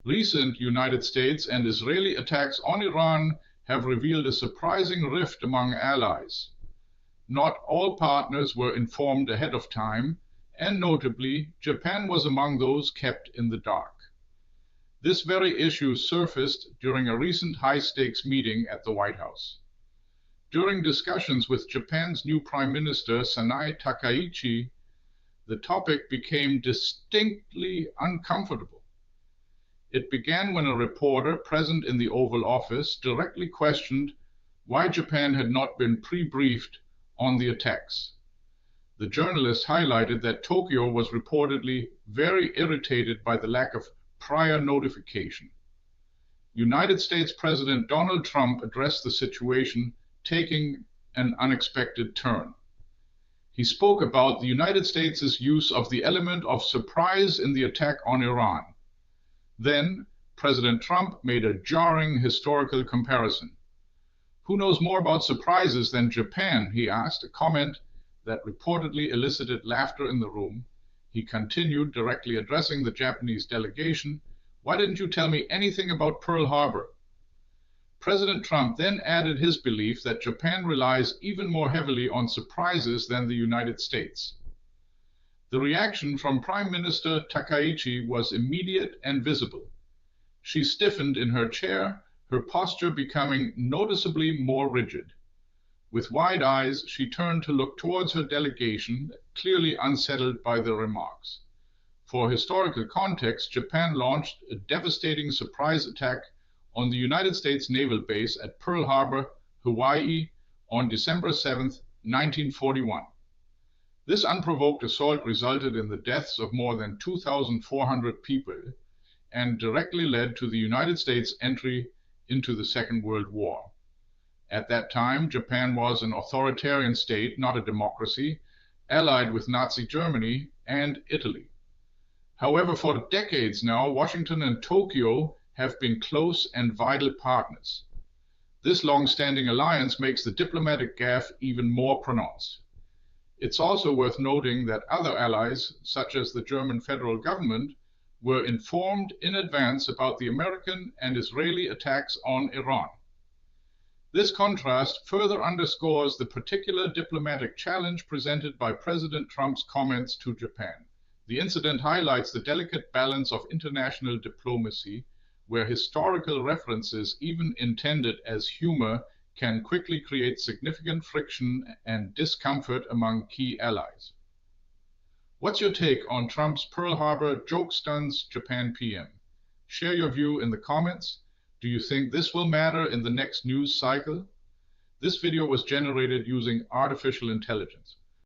Recent United States and Israeli attacks on Iran have revealed a surprising rift among allies. Not all partners were informed ahead of time, and notably, Japan was among those kept in the dark. This very issue surfaced during a recent high-stakes meeting at the White House. During discussions with Japan's new Prime Minister, Sanae Takaichi, the topic became distinctly uncomfortable. It began when a reporter present in the Oval Office directly questioned why Japan had not been pre-briefed on the attacks. The journalist highlighted that Tokyo was reportedly very irritated by the lack of prior notification. United States President Donald Trump addressed the situation, taking an unexpected turn. He spoke about the United States' use of the element of surprise in the attack on Iran. Then, President Trump made a jarring historical comparison. "Who knows more about surprises than Japan?" he asked, a comment that reportedly elicited laughter in the room. He continued, directly addressing the Japanese delegation, "Why didn't you tell me anything about Pearl Harbor?" President Trump then added his belief that Japan relies even more heavily on surprises than the United States. The reaction from Prime Minister Takaichi was immediate and visible. She stiffened in her chair, her posture becoming noticeably more rigid. With wide eyes, she turned to look towards her delegation, clearly unsettled by the remarks. For historical context, Japan launched a devastating surprise attack on the United States naval base at Pearl Harbor, Hawaii, on December 7, 1941. This unprovoked assault resulted in the deaths of more than 2,400 people and directly led to the United States' entry into the Second World War. At that time, Japan was an authoritarian state, not a democracy, allied with Nazi Germany and Italy. However, for decades now, Washington and Tokyo have been close and vital partners. This long-standing alliance makes the diplomatic gaffe even more pronounced. It's also worth noting that other allies, such as the German federal government, were informed in advance about the American and Israeli attacks on Iran. This contrast further underscores the particular diplomatic challenge presented by President Trump's comments to Japan. The incident highlights the delicate balance of international diplomacy, where historical references, even intended as humor, can quickly create significant friction and discomfort among key allies. What's your take on Trump's Pearl Harbor joke stunts Japan PM? Share your view in the comments. Do you think this will matter in the next news cycle? This video was generated using artificial intelligence.